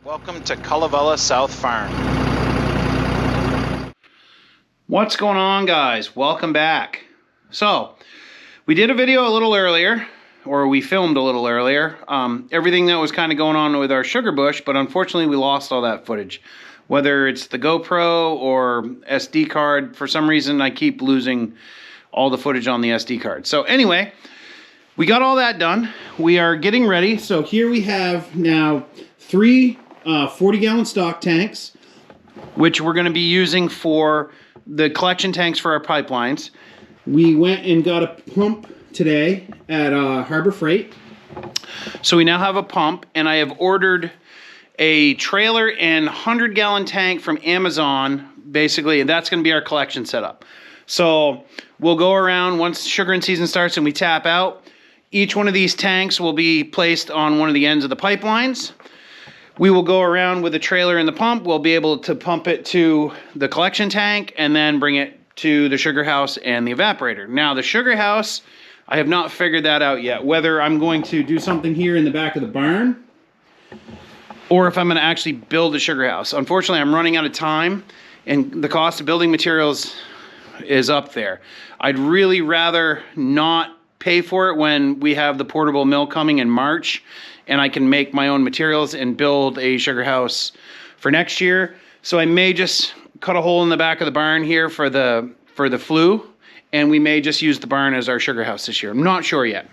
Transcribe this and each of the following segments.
Welcome to Cullavella South Farm. What's going on, guys? Welcome back. So, we did a video a little earlier, or we filmed a little earlier, everything that was kind of going on with our sugar bush, but unfortunately we lost all that footage. Whether it's the GoPro or SD card, for some reason I keep losing all the footage on the SD card. So anyway, we got all that done. We are getting ready. So here we have now three 40-gallon stock tanks, which we're going to be using for the collection tanks for our pipelines. We went and got a pump today at Harbor Freight. So we now have a pump, and I have ordered a trailer and 100-gallon tank from Amazon, basically, and that's going to be our collection setup. So we'll go around once sugar and season starts and we tap out. Each one of these tanks will be placed on one of the ends of the pipelines. We will go around with the trailer and the pump. We'll be able to pump it to the collection tank and then bring it to the sugar house and the evaporator. Now, the sugar house, I have not figured that out yet. Whether I'm going to do something here in the back of the barn or if I'm going to actually build a sugar house. Unfortunately, I'm running out of time and the cost of building materials is up there. I'd really rather not pay for it when we have the portable mill coming in March and I can make my own materials and build a sugar house for next year. So I may just cut a hole in the back of the barn here for the flue, and we may just use the barn as our sugar house this year. I'm not sure yet.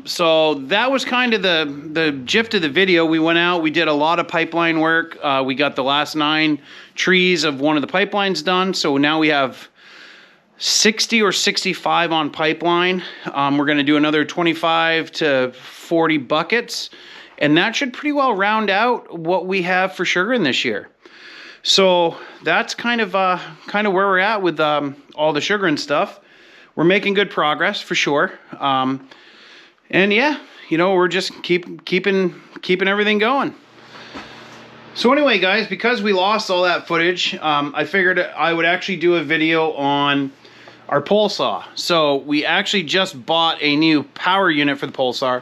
So that was kind of the gist of the video. We went out, we did a lot of pipeline work. We got the last 9 trees of one of the pipelines done. So now we have 60 or 65 on pipeline. We're going to do another 25 to 40 buckets, and that should pretty well round out what we have for sugaring this year. So that's kind of where we're at with all the sugar and stuff. We're making good progress for sure. And yeah, you know, we're just keeping everything going. So anyway, guys, because we lost all that footage, I figured I would actually do a video on our pole saw. So we actually just bought a new power unit for the pole saw.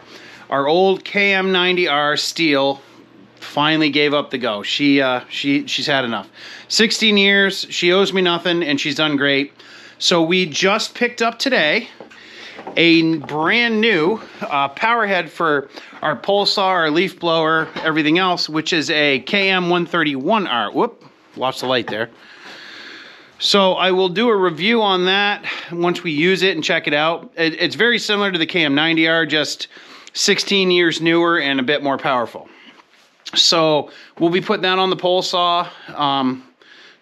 Our old KM90R steel finally gave up the go. She's had enough. 16 years, she owes me nothing, and she's done great. So we just picked up today a brand new power head for our pole saw, our leaf blower, everything else, which is a KM131R. Whoop, lost the light there. So I will do a review on that once we use it and check it out. It's very similar to the KM90R, just 16 years newer and a bit more powerful. So we'll be putting that on the pole saw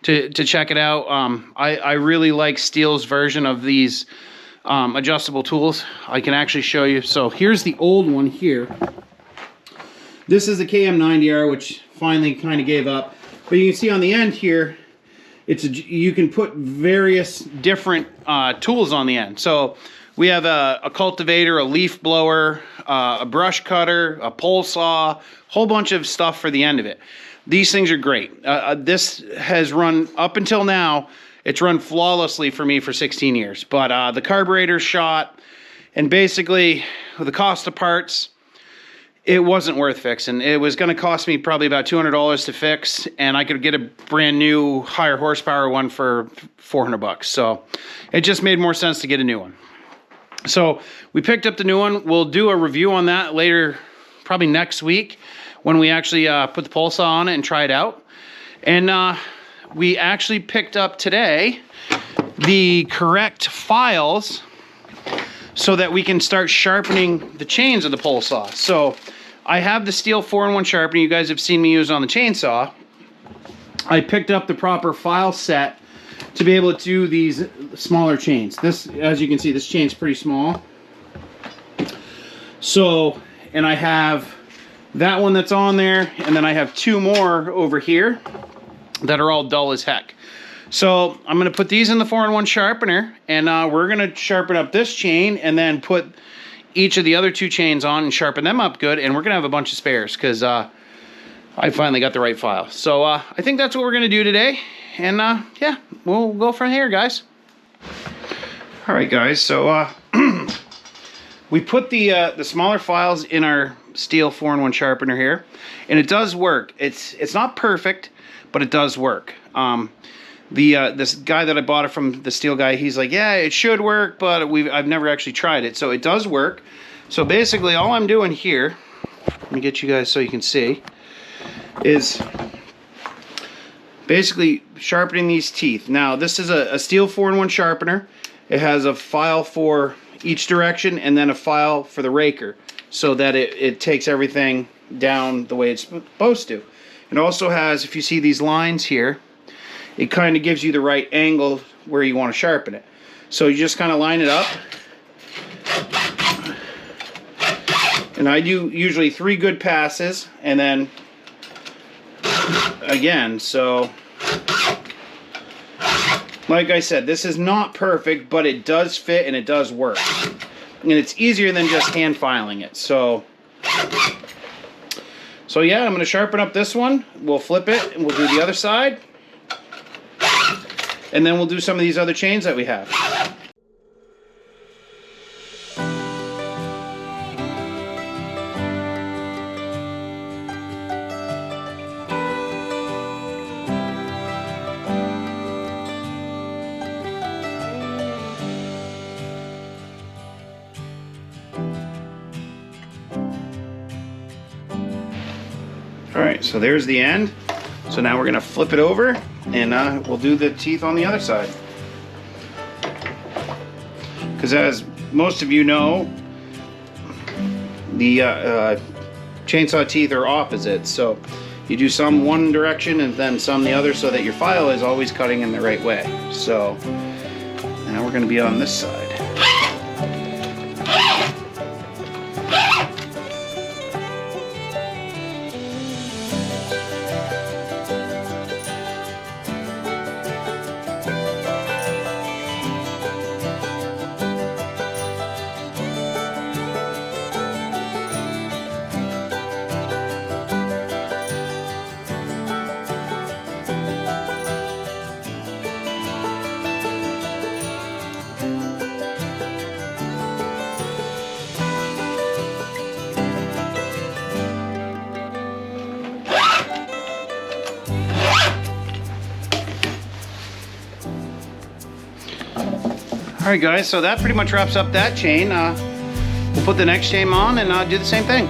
to check it out. I really like Stihl's version of these adjustable tools. I can actually show you. So here's the old one here. This is the KM90R, which finally kind of gave up. But you can see on the end here, you can put various different tools on the end. So we have a cultivator, a leaf blower, a brush cutter, a pole saw, whole bunch of stuff for the end of it. These things are great. This has run, up until now, it's run flawlessly for me for 16 years. But the carburetor's shot, and basically with the cost of parts, it wasn't worth fixing. It was going to cost me probably about $200 to fix, and I could get a brand new higher horsepower one for 400 bucks. So it just made more sense to get a new one. So we picked up the new one. We'll do a review on that later, probably next week, when we actually put the pole saw on it and try it out. And we actually picked up today the correct files so that we can start sharpening the chains of the pole saw. So I have the Stihl 4-in-1 sharpener you guys have seen me use on the chainsaw. I picked up the proper file set to be able to do these smaller chains. This, as you can see, this chain's pretty small. So, and I have that one that's on there, and then I have 2 more over here that are all dull as heck. So I'm going to put these in the 4-in-1 sharpener, and we're going to sharpen up this chain and then put each of the other 2 chains on and sharpen them up good, and we're going to have a bunch of spares because I finally got the right file. So I think that's what we're going to do today, and yeah, we'll go from here, guys. All right, guys, so we put the smaller files in our Stihl 4-in-1 sharpener here, and it does work. It's not perfect, but it does work. This guy that I bought it from, the Stihl guy, he's like, yeah, it should work, but I've never actually tried it. So it does work. So basically all I'm doing here, let me get you guys so you can see, is basically sharpening these teeth. Now this is a Stihl 4-in-1 sharpener. It has a file for each direction and then a file for the raker, so that it takes everything down the way it's supposed to. It also has, if you see these lines here, it kind of gives you the right angle where you want to sharpen it. So you just kind of line it up. And I do usually 3 good passes, and then again, so like I said, this is not perfect, but it does fit and it does work. And it's easier than just hand filing it. So yeah, I'm going to sharpen up this one. We'll flip it and we'll do the other side. And then we'll do some of these other chains that we have. Alright, so there's the end. So now we're going to flip it over, and we'll do the teeth on the other side. Because as most of you know, the chainsaw teeth are opposite. So you do some one direction and then some the other, so that your file is always cutting in the right way. So now we're going to be on this side. Alright guys, so that pretty much wraps up that chain. We'll put the next chain on and do the same thing.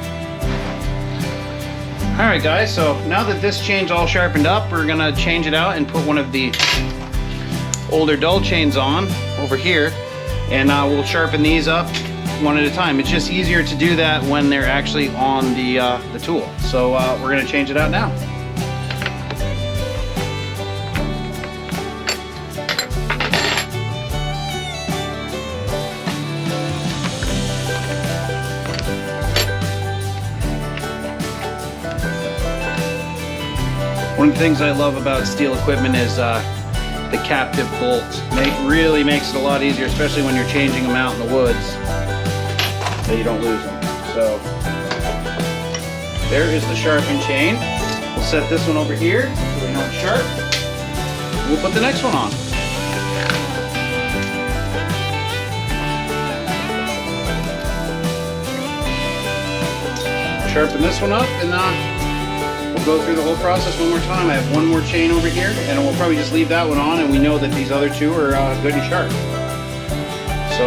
Alright guys, so now that this chain's all sharpened up, we're going to change it out and put one of the older dull chains on over here, and we'll sharpen these up one at a time. It's just easier to do that when they're actually on the tool. So we're going to change it out now. One of the things I love about Stihl equipment is the captive bolts. It really makes it a lot easier, especially when you're changing them out in the woods, so you don't lose them. So there is the sharpened chain. We'll set this one over here so we know it's sharp. We'll put the next one on. Sharpen this one up, and we'll go through the whole process one more time. I have one more chain over here, and we'll probably just leave that one on, and we know that these other two are good and sharp. So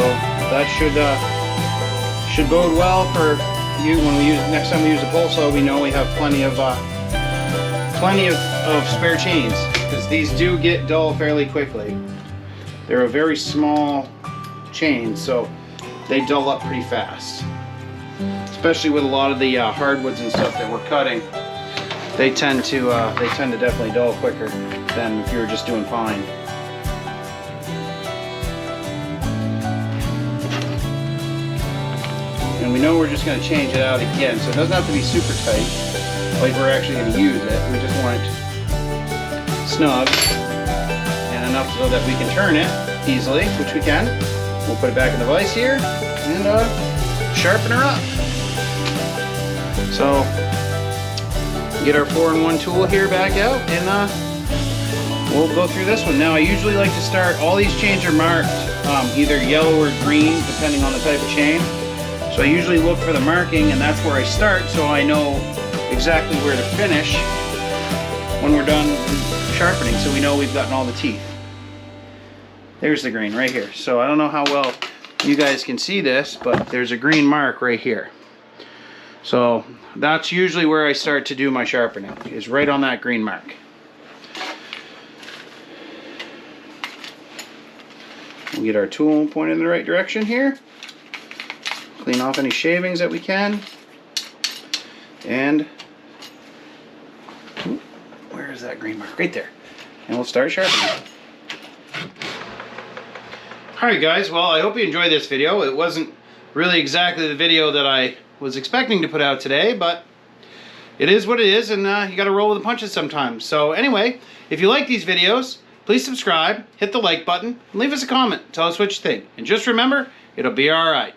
that should bode well for you when we next time we use a pole saw. We know we have plenty of spare chains, because these do get dull fairly quickly. They're a very small chain, so they dull up pretty fast. Especially with a lot of the hardwoods and stuff that we're cutting. They tend to definitely dull quicker than if you were just doing pine. And we know we're just going to change it out again, so it doesn't have to be super tight, like we're actually going to use it. We just want it snug and enough so that we can turn it easily, which we can. We'll put it back in the vise here and sharpen her up. So get our 4-in-1 tool here back out, and we'll go through this one. Now I usually like to start, all these chains are marked either yellow or green depending on the type of chain. So So I usually look for the marking, and that's where I start, so I know exactly where to finish when we're done sharpening, so we know we've gotten all the teeth. There's the grain right here. So I don't know how well you guys can see this, but there's a green mark right here. So that's usually where I start to do my sharpening, is right on that green mark. We'll get our tool pointed in the right direction here. Clean off any shavings that we can. And where is that green mark? Right there. And we'll start sharpening. Alright guys, well I hope you enjoyed this video. It wasn't really exactly the video that I was expecting to put out today, but it is what it is, and you gotta roll with the punches sometimes. So anyway, if you like these videos, please subscribe, hit the like button, and leave us a comment. Tell us what you think. And just remember, it'll be alright.